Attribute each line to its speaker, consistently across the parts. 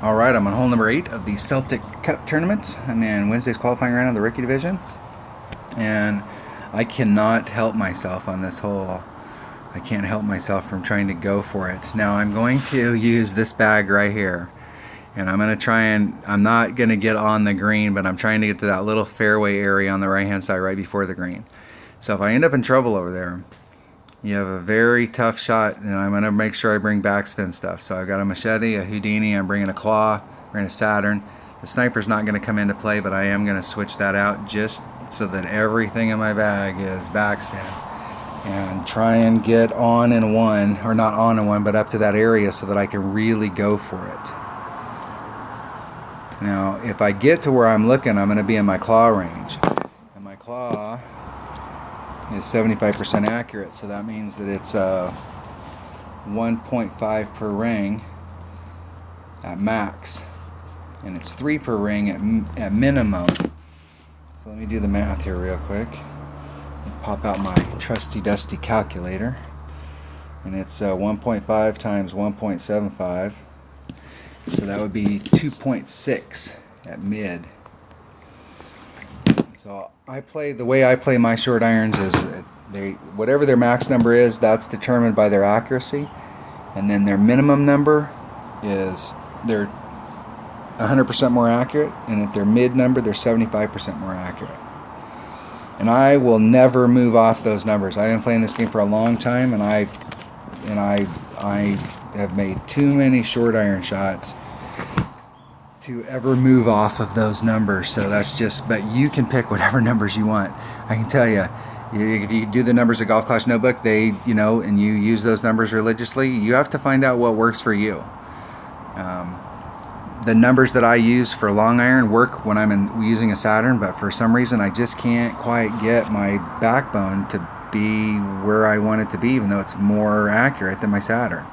Speaker 1: Alright, I'm on hole number 8 of the Celtic Cup tournament. I'm in Wednesday's qualifying round of the rookie division. And I cannot help myself on this hole. I can't help myself from trying to go for it. Now I'm going to use this bag right here. And I'm going to try and, I'm not going to get on the green, but I'm trying to get to that little fairway area on the right hand side right before the green. So if I end up in trouble over there, you have a very tough shot, and I'm going to make sure I bring backspin stuff. So I've got a machete, a Houdini, I'm bringing a claw, bringing a Saturn. The sniper's not going to come into play, but I am going to switch that out just so that everything in my bag is backspin. And try and get on in one, or not on in one, but up to that area so that I can really go for it. Now, if I get to where I'm looking, I'm going to be in my claw range. And my claw is 75% accurate, so that means that it's 1.5 per ring at max, and it's 3 per ring at minimum. So let me do the math here real quick. Pop out my trusty dusty calculator, and it's 1.5 times 1.75, so that would be 2.6 at mid. So the way I play my short irons is whatever their max number is, that's determined by their accuracy, and then their minimum number is they're 100% more accurate, and at their mid number they're 75% more accurate. And I will never move off those numbers. I've been playing this game for a long time, and I have made too many short iron shots to ever move off of those numbers. So that's just, but you can pick whatever numbers you want. I can tell you, if you do the numbers of Golf Clash Notebook, and you use those numbers religiously, you have to find out what works for you. The numbers that I use for long iron work when I'm using a Saturn, but for some reason I just can't quite get my backbone to be where I want it to be, even though it's more accurate than my Saturn.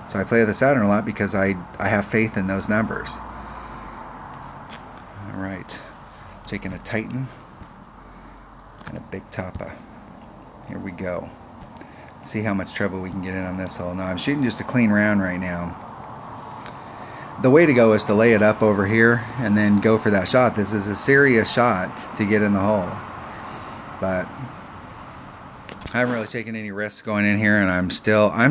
Speaker 1: So I play with the Saturn a lot because I have faith in those numbers. Alright, taking a Titan and a big Tapa. Here we go. Let's see how much trouble we can get in on this hole. Now I'm shooting just a clean round right now. The way to go is to lay it up over here and then go for that shot. This is a serious shot to get in the hole, but I haven't really taken any risks going in here, and I'm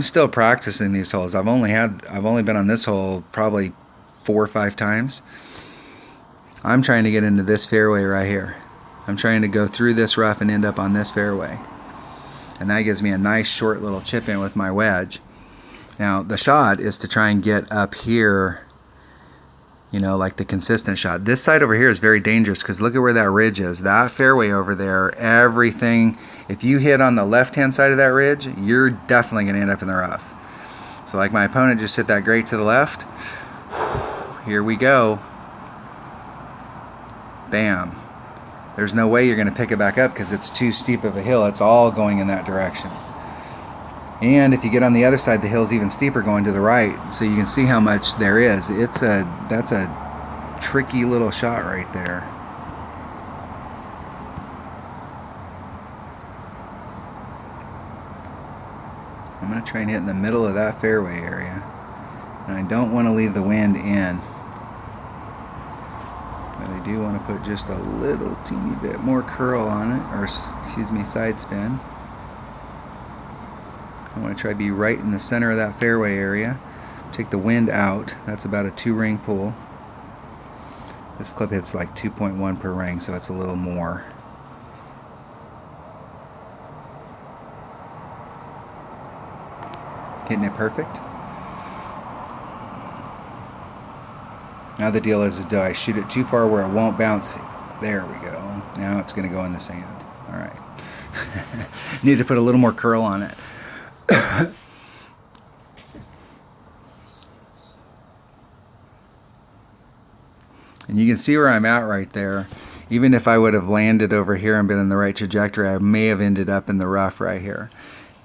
Speaker 1: still practicing these holes. I've only been on this hole probably 4 or 5 times. I'm trying to get into this fairway right here. I'm trying to go through this rough and end up on this fairway, and that gives me a nice short little chip in with my wedge. Now the shot is to try and get up here, like the consistent shot. This side over here is very dangerous because look at where that ridge is. That fairway over there, everything, if you hit on the left-hand side of that ridge, you're definitely going to end up in the rough. So like my opponent just hit that great to the left. Here we go. Bam. There's no way you're going to pick it back up because it's too steep of a hill. It's all going in that direction. And if you get on the other side, the hill's even steeper going to the right. So you can see how much there is. That's a tricky little shot right there. I'm going to try and hit in the middle of that fairway area. And I don't want to leave the wind in. But I do want to put just a little teeny bit more curl on it, or excuse me, side spin. I want to try to be right in the center of that fairway area. Take the wind out. That's about a 2-ring pull. This club hits like 2.1 per ring, so it's a little more. Hitting it perfect. Now the deal is do I shoot it too far where it won't bounce? There we go. Now it's going to go in the sand. Alright. Need to put a little more curl on it. And you can see where I'm at right there. Even if I would have landed over here and been in the right trajectory, I may have ended up in the rough right here.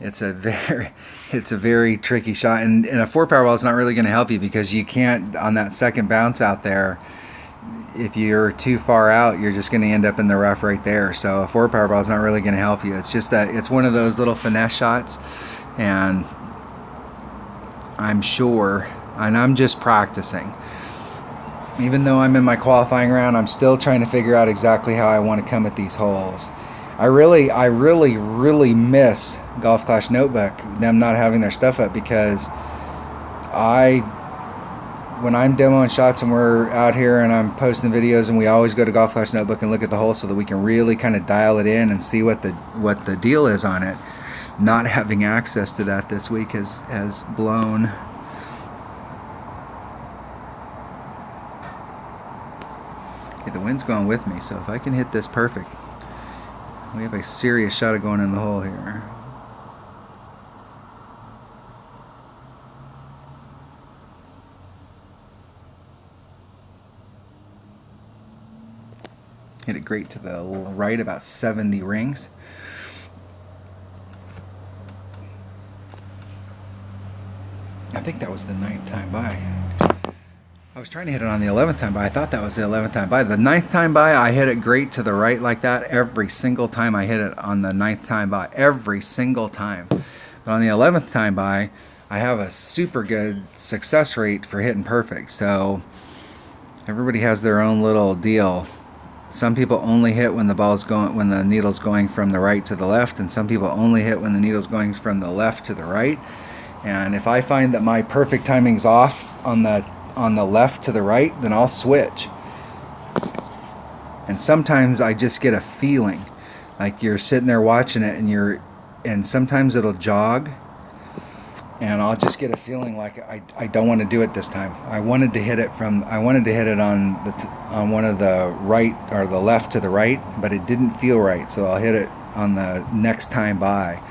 Speaker 1: It's a very tricky shot, and a 4-power ball is not really going to help you because you can't, on that second bounce out there, if you're too far out, you're just going to end up in the rough right there. So a 4-power ball is not really going to help you. It's just that it's one of those little finesse shots, and I'm sure, and I'm just practicing. Even though I'm in my qualifying round, I'm still trying to figure out exactly how I want to come at these holes. I really miss Golf Clash Notebook, them not having their stuff up, because when I'm demoing shots and we're out here and I'm posting videos, and we always go to Golf Clash Notebook and look at the hole so that we can really kind of dial it in and see what the deal is on it. Not having access to that this week has blown. Okay, the wind's going with me, so if I can hit this perfect, we have a serious shot of going in the hole here. Hit it great to the right, about 70 rings. I think that was the 9th time by. I was trying to hit it on the 11th time by. I thought that was the 11th time by. The 9th time by, I hit it great to the right like that every single time I hit it on the 9th time by. Every single time. But on the 11th time by, I have a super good success rate for hitting perfect. So everybody has their own little deal. Some people only hit when the needle's going from the right to the left, and some people only hit when the needle's going from the left to the right. And if I find that my perfect timing's off on the left to the right, then I'll switch. And sometimes I just get a feeling, like you're sitting there watching it, and sometimes it'll jog, and I'll just get a feeling like I don't want to do it this time. I wanted to hit it on one of the right or the left to the right, but it didn't feel right, so I'll hit it on the next time by.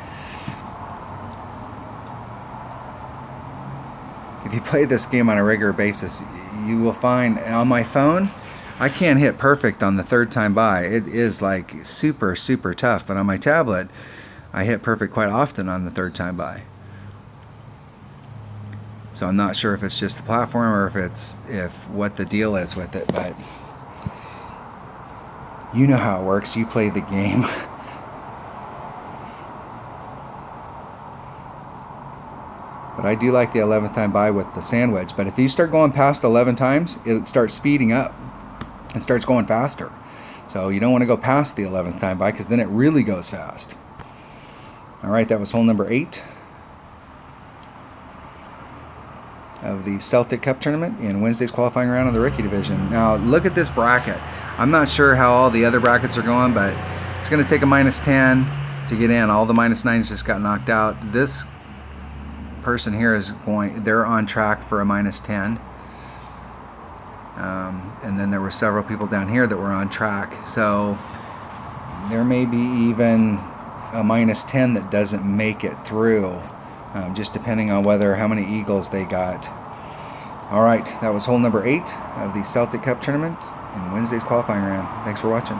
Speaker 1: If you play this game on a regular basis, you will find on my phone, I can't hit perfect on the 3rd time by. It is like super tough, but on my tablet, I hit perfect quite often on the 3rd time by. So I'm not sure if it's just the platform or if what the deal is with it, but you know how it works. You play the game. But I do like the 11th time by with the sand wedge. But if you start going past 11 times, it starts speeding up. It starts going faster. So you don't want to go past the 11th time by, because then it really goes fast. All right, that was hole number 8 of the Celtic Cup tournament in Wednesday's qualifying round of the rookie division. Now look at this bracket. I'm not sure how all the other brackets are going, but it's going to take a -10 to get in. All the -9s just got knocked out. This person here they're on track for a -10. And then there were several people down here that were on track. So there may be even a -10 that doesn't make it through, just depending on how many eagles they got. All right, that was hole number 8 of the Celtic Cup tournament in Wednesday's qualifying round. Thanks for watching.